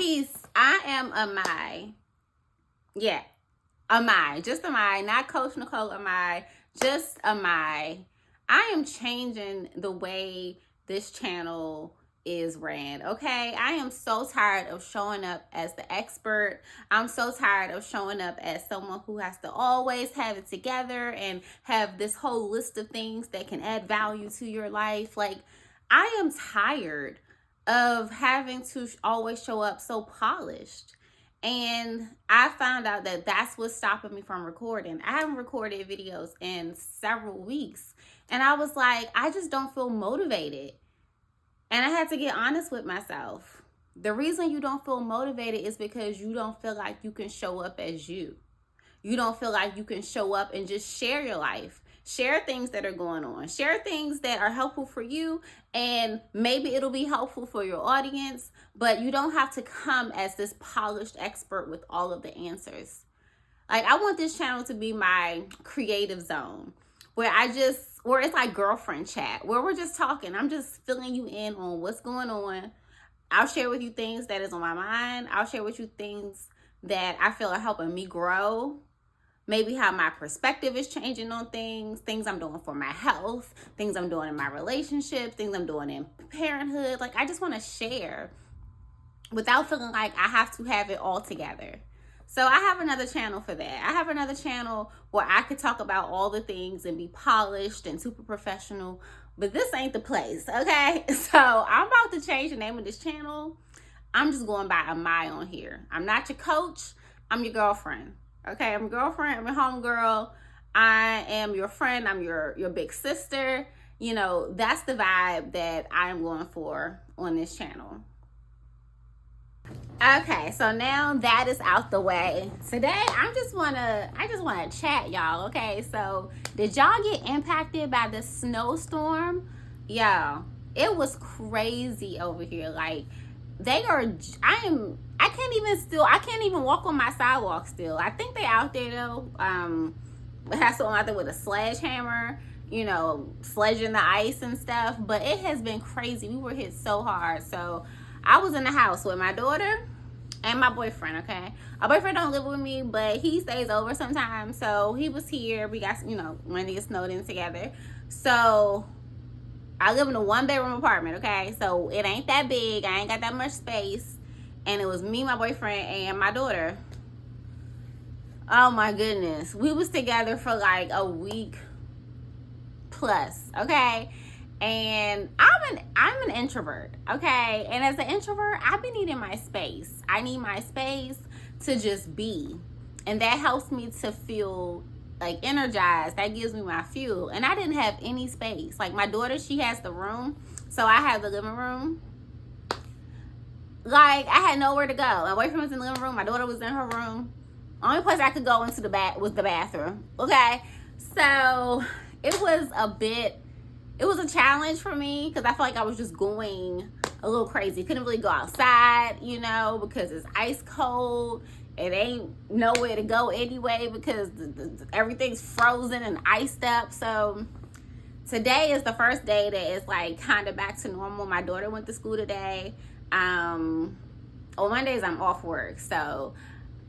Peace. I am Amai. Yeah, Amai. Just Amai. Not Coach Nicole Amai. Just Amai. I am changing the way this channel is ran, okay? I am so tired of showing up as the expert. I'm so tired of showing up as someone who has to always have it together and have this whole list of things that can add value to your life. Like, I am tired of having to always show up so polished. And I found out that that's what's stopping me from recording. I haven't recorded videos in several weeks. And I was like, I just don't feel motivated. And I had to get honest with myself. The reason you don't feel motivated is because you don't feel like you can show up as you. You don't feel like you can show up and just share your life. Share things that are going on. Share things that are helpful for you, and maybe it'll be helpful for your audience, but you don't have to come as this polished expert with all of the answers. Like, I want this channel to be my creative zone where it's like girlfriend chat, where we're just talking. I'm just filling you in on what's going on. I'll share with you things that is on my mind. I'll share with you things that I feel are helping me grow. Maybe how my perspective is changing on things I'm doing for my health, things I'm doing in my relationships, things I'm doing in parenthood. Like, I just want to share without feeling like I have to have it all together. So I have another channel for that. I have another channel where I could talk about all the things and be polished and super professional, but this ain't the place, okay? So I'm about to change the name of this channel. I'm just going by Amai on here. I'm not your coach. I'm your girlfriend. Okay, I'm your girlfriend. I'm your homegirl. I am your friend. I'm your big sister. You know, that's the vibe that I'm going for on this channel. Okay, so now that is out the way. Today, I just wanna chat, y'all. Okay, so did y'all get impacted by the snowstorm? Y'all, it was crazy over here. Like, I can't even walk on my sidewalk still. I think they out there though. Have someone out there with a sledgehammer, you know, sledging the ice and stuff. But it has been crazy. We were hit so hard. So I was in the house with my daughter and my boyfriend, okay? My boyfriend don't live with me, but he stays over sometimes. So he was here. We got, you know, when they snowed in together. So I live in a 1-bedroom apartment, okay? So it ain't that big. I ain't got that much space. And it was me, my boyfriend, and my daughter. Oh my goodness. We was together for like a week plus, okay? And I'm an introvert, okay? And as an introvert, I've been needing my space. I need my space to just be. And that helps me to feel like energized. That gives me my fuel. And I didn't have any space. Like, my daughter, she has the room, so I have the living room. Like, I had nowhere to go. My boyfriend was in the living room. My daughter was in her room. Only place I could go into was the bathroom. Okay? So it was a challenge for me because I felt like I was just going a little crazy. Couldn't really go outside, you know, because it's ice cold. It ain't nowhere to go anyway because everything's frozen and iced up. So today is the first day that it's like kind of back to normal. My daughter went to school today. On Mondays I'm off work, so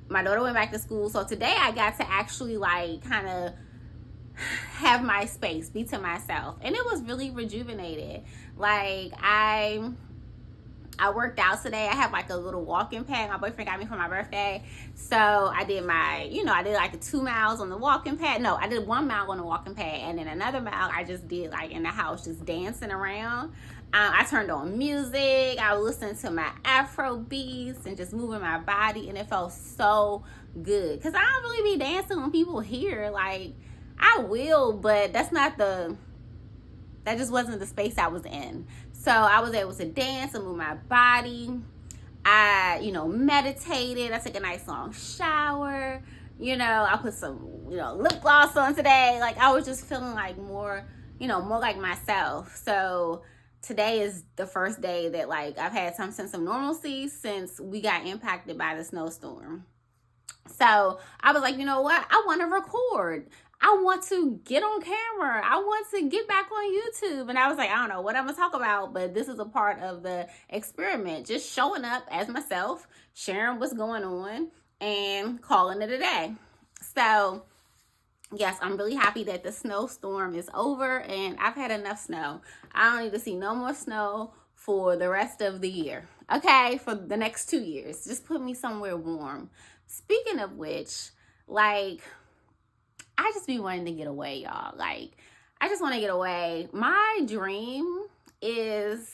my daughter went back to school. So today I got to actually like kind of have my space, be to myself, and it was really rejuvenated. Like, I worked out today. I have like a little walking pad my boyfriend got me for my birthday. So I did I did like 2 miles on the walking pad. No, I did 1 mile on the walking pad, and then another mile I just did like in the house, just dancing around. I turned on music. I was listening to my Afro beats and just moving my body, and it felt so good. Cause I don't really be dancing when people here. Like, I will, but that just wasn't the space I was in. So I was able to dance and move my body. I, meditated. I took a nice long shower. I put some, lip gloss on today. Like, I was just feeling like more like myself. So today is the first day that like I've had some sense of normalcy since we got impacted by the snowstorm. So I was like, you know what? I want to record. I want to get on camera. I want to get back on YouTube. And I was like, I don't know what I'm going to talk about, but this is a part of the experiment. Just showing up as myself, sharing what's going on, and calling it a day. So, yes, I'm really happy that the snowstorm is over and I've had enough snow. I don't need to see no more snow for the rest of the year. Okay, for the next 2 years. Just put me somewhere warm. Speaking of which, like, I just be wanting to get away, y'all. Like, I just want to get away. My dream is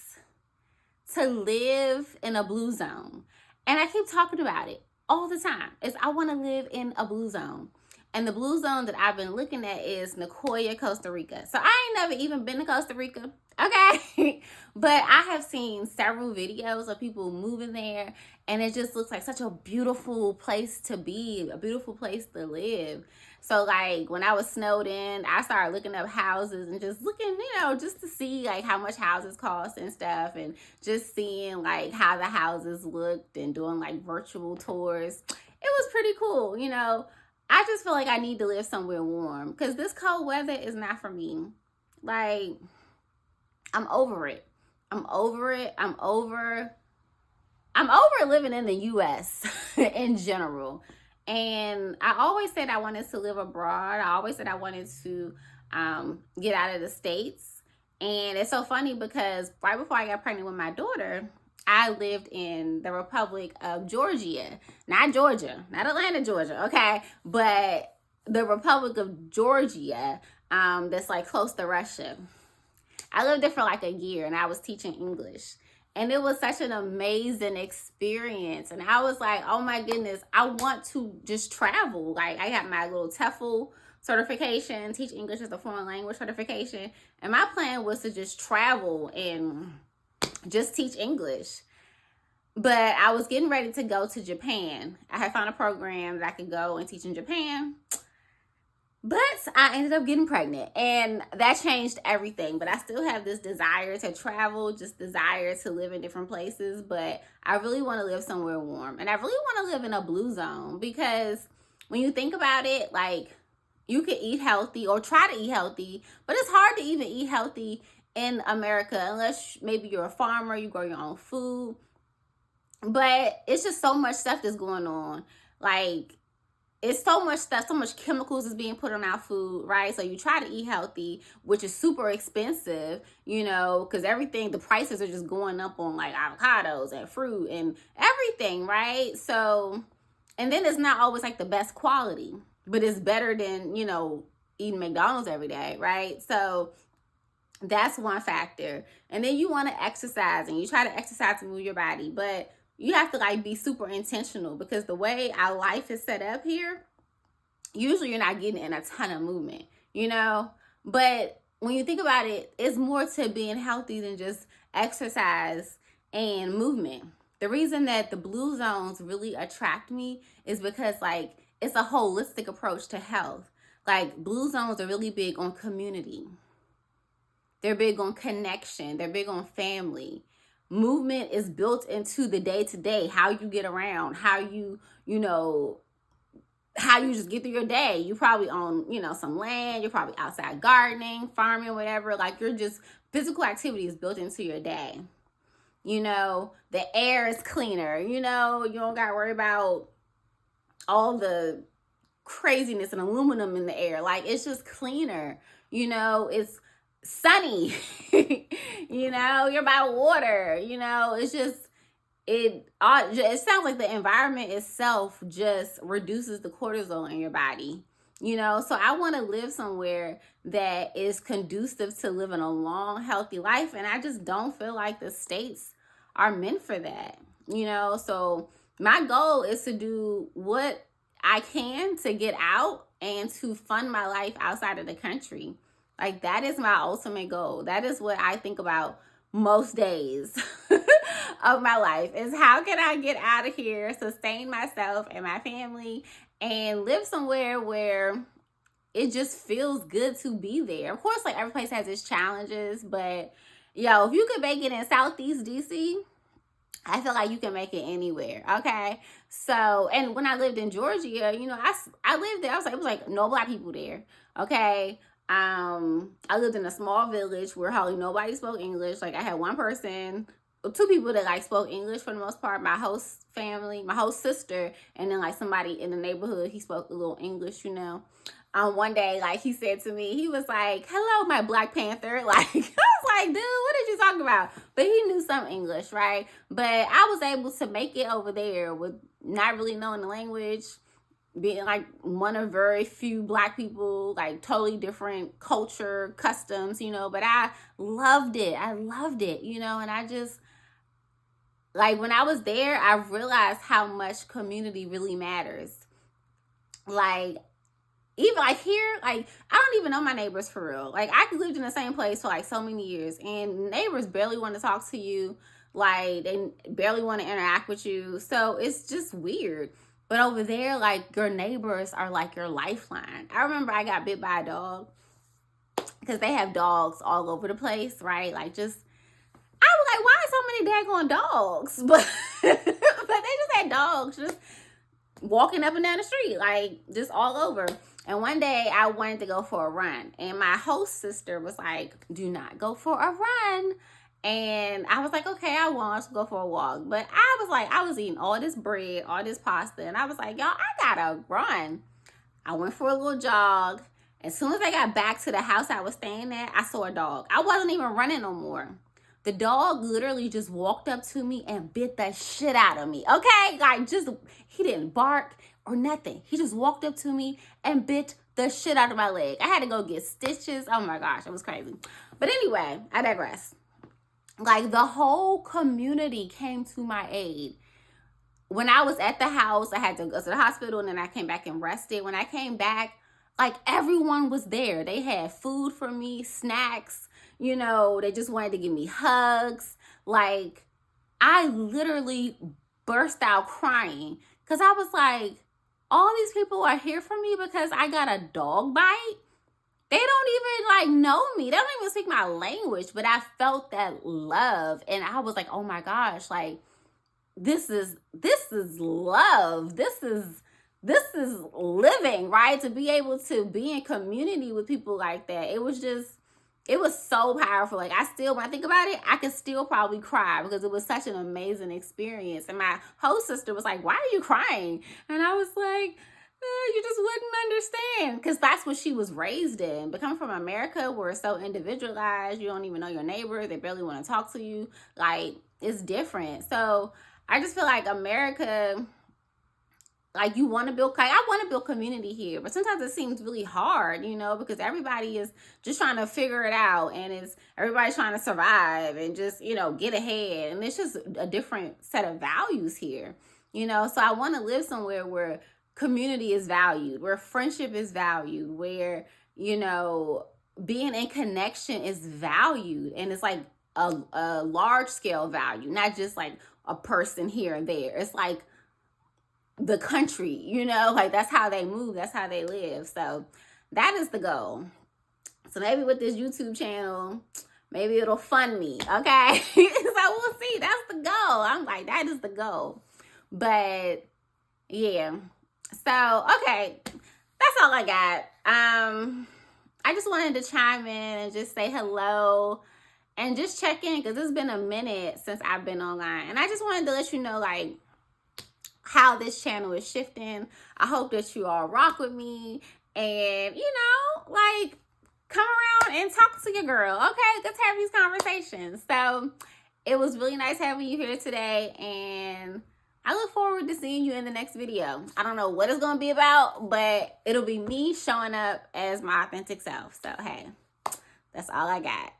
to live in a blue zone. And I keep talking about it all the time. Is I want to live in a blue zone. And the blue zone that I've been looking at is Nicoya, Costa Rica. So I ain't never even been to Costa Rica. Okay. But I have seen several videos of people moving there. And it just looks like such a beautiful place to be, a beautiful place to live. So like when I was snowed in, I started looking up houses and just looking, just to see like how much houses cost and stuff, and just seeing like how the houses looked and doing like virtual tours. It was pretty cool, I just feel like I need to live somewhere warm because this cold weather is not for me. Like, I'm over it. I'm over it. I'm over living in the U.S. in general. And I always said I wanted to live abroad. I always said I wanted to get out of the States. And it's so funny because right before I got pregnant with my daughter, I lived in the Republic of Georgia. Not Georgia, not Atlanta, Georgia, okay? But the Republic of Georgia, that's like close to Russia. I lived there for like a year and I was teaching English. And it was such an amazing experience. And I was like, oh my goodness, I want to just travel. Like, I got my little TEFL certification, teach English as a foreign language certification. And my plan was to just travel and just teach English. But I was getting ready to go to Japan. I had found a program that I could go and teach in Japan. But I ended up getting pregnant and that changed everything. But I still have this desire to travel, just desire to live in different places. But I really want to live somewhere warm. And I really want to live in a blue zone because when you think about it, like, you could eat healthy or try to eat healthy, but it's hard to even eat healthy in America unless maybe you're a farmer, you grow your own food. But it's just so much stuff that's going on. Like, it's so much stuff, so much chemicals is being put on our food, right? So you try to eat healthy, which is super expensive, because everything, the prices are just going up on like avocados and fruit and everything, right? So, and then it's not always like the best quality, but it's better than, eating McDonald's every day, right? So that's one factor. And then you want to exercise and you try to exercise to move your body, but you have to like be super intentional because the way our life is set up here, usually you're not getting in a ton of movement, but when you think about it, it's more to being healthy than just exercise and movement. The reason that the blue zones really attract me is because like it's a holistic approach to health. Like, blue zones are really big on community. They're big on connection. They're big on family. Movement is built into the day-to-day, how you get around, how you just get through your day. You probably own, some land. You're probably outside gardening, farming, whatever. Like, you're just, physical activity is built into your day. The air is cleaner. You don't got to worry about all the craziness and aluminum in the air. Like, it's just cleaner. It's sunny. You're by water. It's just, it sounds like the environment itself just reduces the cortisol in your body. So I want to live somewhere that is conducive to living a long, healthy life. And I just don't feel like the States are meant for that. So my goal is to do what I can to get out and to fund my life outside of the country. Like, that is my ultimate goal. That is what I think about most days of my life, is how can I get out of here, sustain myself and my family, and live somewhere where it just feels good to be there. Of course, like, every place has its challenges, but if you could make it in Southeast DC, I feel like you can make it anywhere. Okay. So, and when I lived in Georgia, you know, I lived there. I was like, it was like no black people there. Okay. I lived in a small village where hardly nobody spoke English. Like I had one person, two people that like spoke English for the most part. My host family, my host sister, and then like somebody in the neighborhood, he spoke a little English, you know. One day, like he said to me, he was like, "Hello, my Black Panther." Like I was like, "Dude, what did you talk about?" But he knew some English, right? But I was able to make it over there with not really knowing the language, being like one of very few black people, like totally different culture, customs, you know. But I loved it. I loved it, you know. And I just like when I was there, I realized how much community really matters. Like even like here, like I don't even know my neighbors for real. Like I lived in the same place for like so many years, and neighbors barely want to talk to you. Like they barely want to interact with you. So it's just weird. But over there, like your neighbors are like your lifeline. I remember I got bit by a dog because they have dogs all over the place, right? Like just I was like, why so many daggone dogs? But but they just had dogs just walking up and down the street, like just all over. And one day I wanted to go for a run, and my host sister was like, "Do not go for a run." And I was like, "Okay, I won't. Let's go for a walk." But I was like, I was eating all this bread, all this pasta, and I was like, "Y'all, I gotta run." I went for a little jog. As soon as I got back to the house I was staying at, I saw a dog. I wasn't even running no more. The dog literally just walked up to me and bit the shit out of me. Okay? Like, just, he didn't bark or nothing. He just walked up to me and bit the shit out of my leg. I had to go get stitches. Oh my gosh, it was crazy. But anyway, I digress. Like, the whole community came to my aid. When I was at the house, I had to go to the hospital and then I came back and rested. When I came back, like everyone was there. They had food for me, snacks, you know, they just wanted to give me hugs. Like I literally burst out crying because I was like, all these people are here for me because I got a dog bite. They don't even like know me. They don't even speak my language, but I felt that love and I was like, oh my gosh, like this is love. This is living, right? To be able to be in community with people like that. It was so powerful. Like I still, when I think about it, I can still probably cry because it was such an amazing experience. And my host sister was like, "Why are you crying?" And I was like, you just wouldn't understand, because that's what she was raised in. But coming from America, where it's so individualized, you don't even know your neighbor, they barely want to talk to you. Like it's different. So I just feel like America, like you want to build, like I want to build community here, but sometimes it seems really hard, you know, because everybody is just trying to figure it out, and everybody's trying to survive and just, you know, get ahead, and it's just a different set of values here, you know. So I want to live somewhere where community is valued, where friendship is valued, where, you know, being in connection is valued, and it's like a large scale value, not just like a person here and there. It's like the country, you know, like that's how they move, that's how they live. So that is the goal. So maybe with this YouTube channel, maybe it'll fund me, okay? So we'll see. That's the goal. I'm like, that is the goal. But yeah. So okay, that's all I got. I just wanted to chime in and just say hello and just check in, because it's been a minute since I've been online, and I just wanted to let you know like how this channel is shifting. I hope that you all rock with me and, you know, like come around and talk to your girl. Okay, let's have these conversations. So it was really nice having you here today, and I look forward to seeing you in the next video. I don't know what it's going to be about, but it'll be me showing up as my authentic self. So hey, that's all I got.